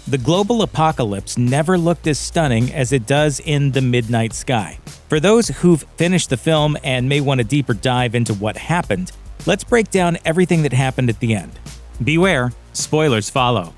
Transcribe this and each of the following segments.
The global apocalypse never looked as stunning as it does in The Midnight Sky. For those who've finished the film and may want a deeper dive into what happened, let's break down everything that happened at the end. Beware, spoilers follow.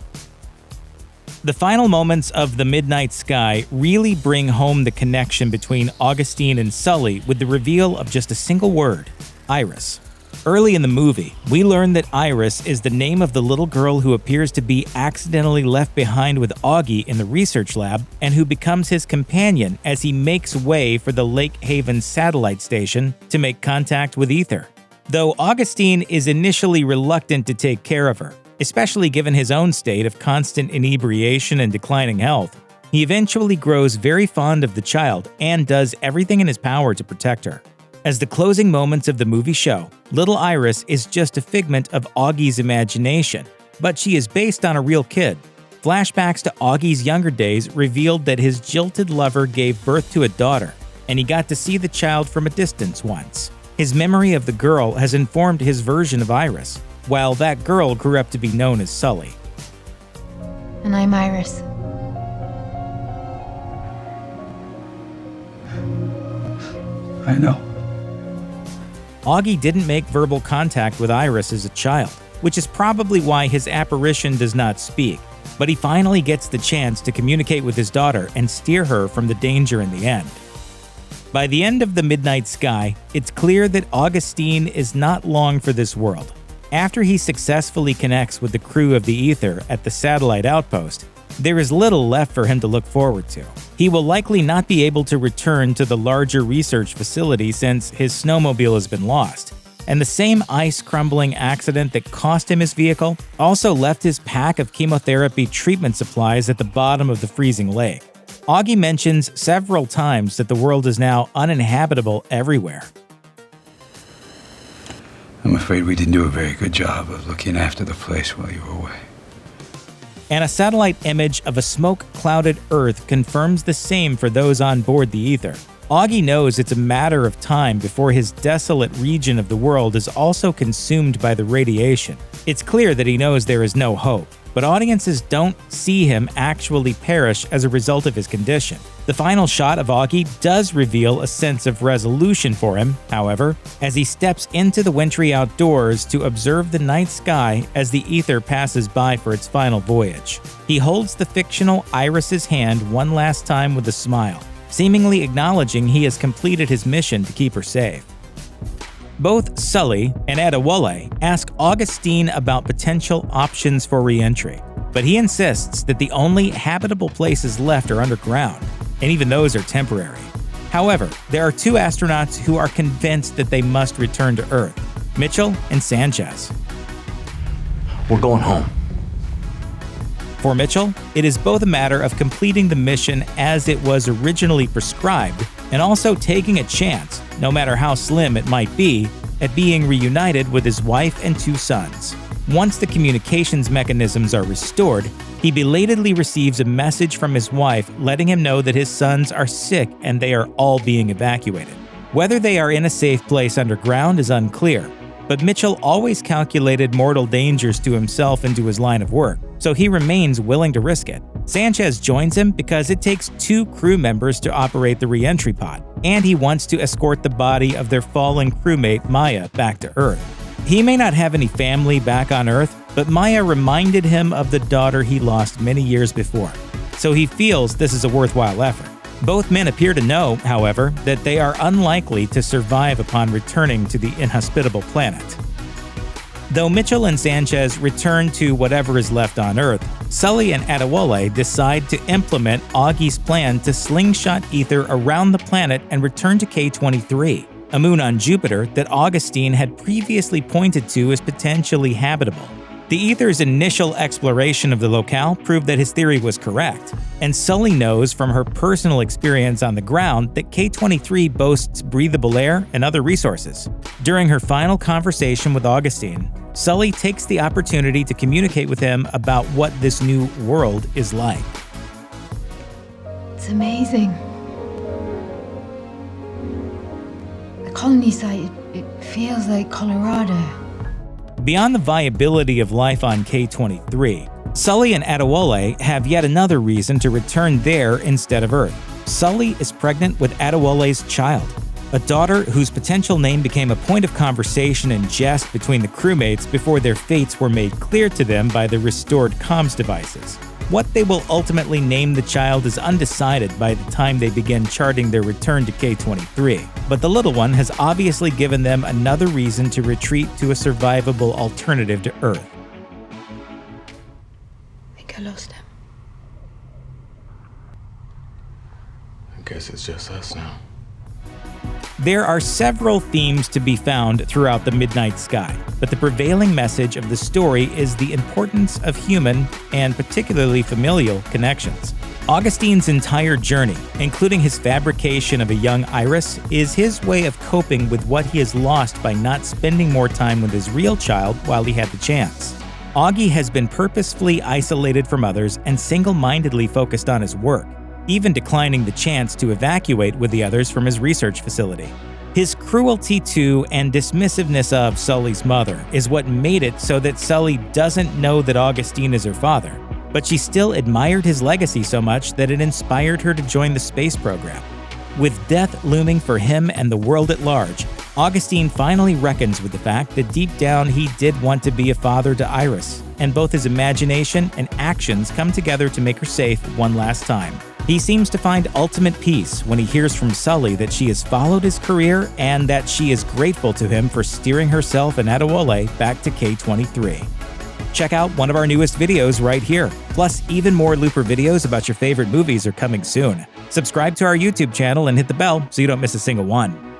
The final moments of The Midnight Sky really bring home the connection between Augustine and Sully with the reveal of just a single word: Iris. Early in the movie, we learn that Iris is the name of the little girl who appears to be accidentally left behind with Augie in the research lab and who becomes his companion as he makes way for the Lake Haven satellite station to make contact with Ether. Though Augustine is initially reluctant to take care of her, especially given his own state of constant inebriation and declining health, he eventually grows very fond of the child and does everything in his power to protect her. As the closing moments of the movie show, little Iris is just a figment of Augie's imagination, but she is based on a real kid. Flashbacks to Augie's younger days revealed that his jilted lover gave birth to a daughter, and he got to see the child from a distance once. His memory of the girl has informed his version of Iris, while that girl grew up to be known as Sully. And I'm Iris. I know. Augie didn't make verbal contact with Iris as a child, which is probably why his apparition does not speak, but he finally gets the chance to communicate with his daughter and steer her from the danger in the end. By the end of The Midnight Sky, it's clear that Augustine is not long for this world. After he successfully connects with the crew of the Ether at the satellite outpost, there is little left for him to look forward to. He will likely not be able to return to the larger research facility since his snowmobile has been lost, and the same ice-crumbling accident that cost him his vehicle also left his pack of chemotherapy treatment supplies at the bottom of the freezing lake. Augie mentions several times that the world is now uninhabitable everywhere. I'm afraid we didn't do a very good job of looking after the place while you were away. And a satellite image of a smoke-clouded Earth confirms the same for those on board the Ether. Augie knows it's a matter of time before his desolate region of the world is also consumed by the radiation. It's clear that he knows there is no hope, but audiences don't see him actually perish as a result of his condition. The final shot of Augie does reveal a sense of resolution for him, however, as he steps into the wintry outdoors to observe the night sky as the Ether passes by for its final voyage. He holds the fictional Iris's hand one last time with a smile, seemingly acknowledging he has completed his mission to keep her safe. Both Sully and Adewale ask Augustine about potential options for re-entry, but he insists that the only habitable places left are underground, and even those are temporary. However, there are two astronauts who are convinced that they must return to Earth: Mitchell and Sanchez. We're going home. For Mitchell, it is both a matter of completing the mission as it was originally prescribed and also taking a chance, no matter how slim it might be, at being reunited with his wife and two sons. Once the communications mechanisms are restored, he belatedly receives a message from his wife letting him know that his sons are sick and they are all being evacuated. Whether they are in a safe place underground is unclear, but Mitchell always calculated mortal dangers to himself and to his line of work, so he remains willing to risk it. Sanchez joins him because it takes two crew members to operate the re-entry pod, and he wants to escort the body of their fallen crewmate Maya back to Earth. He may not have any family back on Earth, but Maya reminded him of the daughter he lost many years before, so he feels this is a worthwhile effort. Both men appear to know, however, that they are unlikely to survive upon returning to the inhospitable planet. Though Mitchell and Sanchez return to whatever is left on Earth, Sully and Adewale decide to implement Augie's plan to slingshot Ether around the planet and return to K-23, a moon on Jupiter that Augustine had previously pointed to as potentially habitable. The Ether's initial exploration of the locale proved that his theory was correct, and Sully knows from her personal experience on the ground that K-23 boasts breathable air and other resources. During her final conversation with Augustine, Sully takes the opportunity to communicate with him about what this new world is like. It's amazing. The colony site, it feels like Colorado. Beyond the viability of life on K-23, Sully and Adewale have yet another reason to return there instead of Earth. Sully is pregnant with Adewale's child, a daughter whose potential name became a point of conversation and jest between the crewmates before their fates were made clear to them by the restored comms devices. What they will ultimately name the child is undecided by the time they begin charting their return to K-23, but the little one has obviously given them another reason to retreat to a survivable alternative to Earth. I think I lost him. I guess it's just us now. There are several themes to be found throughout The Midnight Sky, but the prevailing message of the story is the importance of human, and particularly familial, connections. Augustine's entire journey, including his fabrication of a young Iris, is his way of coping with what he has lost by not spending more time with his real child while he had the chance. Augie has been purposefully isolated from others and single-mindedly focused on his work, even declining the chance to evacuate with the others from his research facility. His cruelty to and dismissiveness of Sully's mother is what made it so that Sully doesn't know that Augustine is her father, but she still admired his legacy so much that it inspired her to join the space program. With death looming for him and the world at large, Augustine finally reckons with the fact that deep down he did want to be a father to Iris, and both his imagination and actions come together to make her safe one last time. He seems to find ultimate peace when he hears from Sully that she has followed his career and that she is grateful to him for steering herself and Adewale back to K-23. Check out one of our newest videos right here. Plus, even more Looper videos about your favorite movies are coming soon. Subscribe to our YouTube channel and hit the bell so you don't miss a single one.